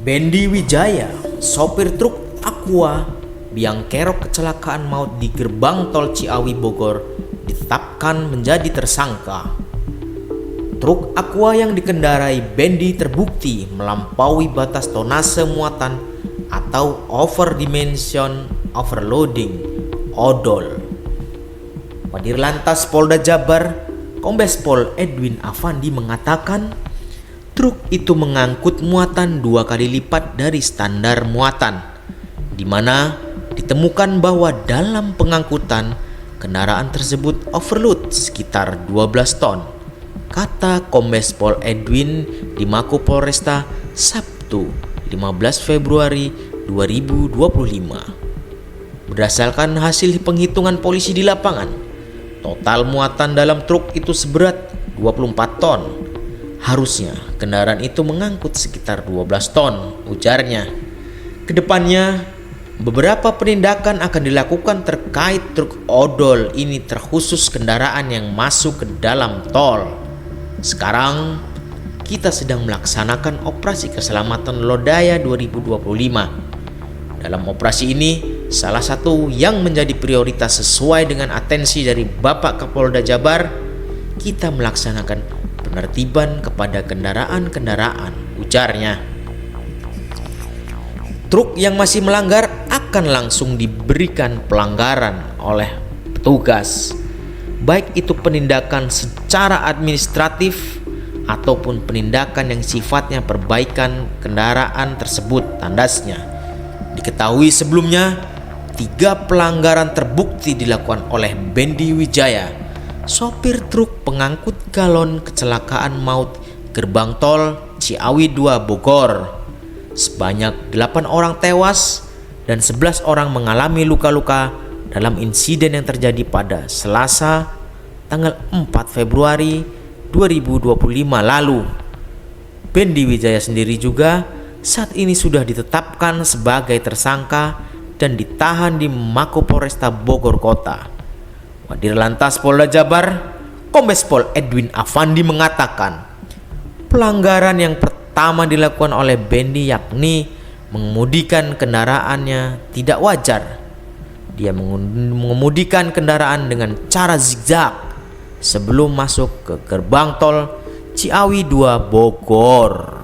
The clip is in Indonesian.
Bendy Wijaya, sopir truk Aqua, biang kerok kecelakaan maut di gerbang tol Ciawi Bogor, ditetapkan menjadi tersangka. Truk Aqua yang dikendarai Bendy terbukti melampaui batas tonase muatan atau over dimension overloading (ODOL). Wadirlantas Polda Jabar, Kombes Pol Edwin Afandi mengatakan, truk itu mengangkut muatan 2 kali lipat dari standar muatan, di mana ditemukan bahwa dalam pengangkutan kendaraan tersebut overload sekitar 12 ton, kata Kombes Pol Edwin di Mako Polresta Sabtu 15 Februari 2025. Berdasarkan hasil penghitungan polisi di lapangan, total muatan dalam truk itu seberat 24 ton. Harusnya kendaraan itu mengangkut sekitar 12 ton, ujarnya. Kedepannya, beberapa penindakan akan dilakukan terkait truk odol ini, terkhusus kendaraan yang masuk ke dalam tol. Sekarang, kita sedang melaksanakan operasi keselamatan Lodaya 2025. Dalam operasi ini, salah satu yang menjadi prioritas sesuai dengan atensi dari Bapak Kapolda Jabar, kita melaksanakan penertiban kepada kendaraan-kendaraan, ujarnya. Truk yang masih melanggar akan langsung diberikan pelanggaran oleh petugas, baik itu penindakan secara administratif ataupun penindakan yang sifatnya perbaikan kendaraan tersebut, tandasnya. Diketahui sebelumnya 3 pelanggaran terbukti dilakukan oleh Bendy Wijaya, sopir truk pengangkut galon kecelakaan maut gerbang tol Ciawi 2 Bogor. Sebanyak 8 orang tewas dan 11 orang mengalami luka-luka dalam insiden yang terjadi pada Selasa tanggal 4 Februari 2025 lalu. Bendy Wijaya sendiri juga saat ini sudah ditetapkan sebagai tersangka dan ditahan di Mako Polresta Bogor Kota. Wadirlantas Polda Jabar, Kombes Pol Edwin Afandi mengatakan, pelanggaran yang pertama dilakukan oleh Bendy yakni mengemudikan kendaraannya tidak wajar. Dia mengemudikan kendaraan dengan cara zigzag sebelum masuk ke gerbang tol Ciawi 2 Bogor.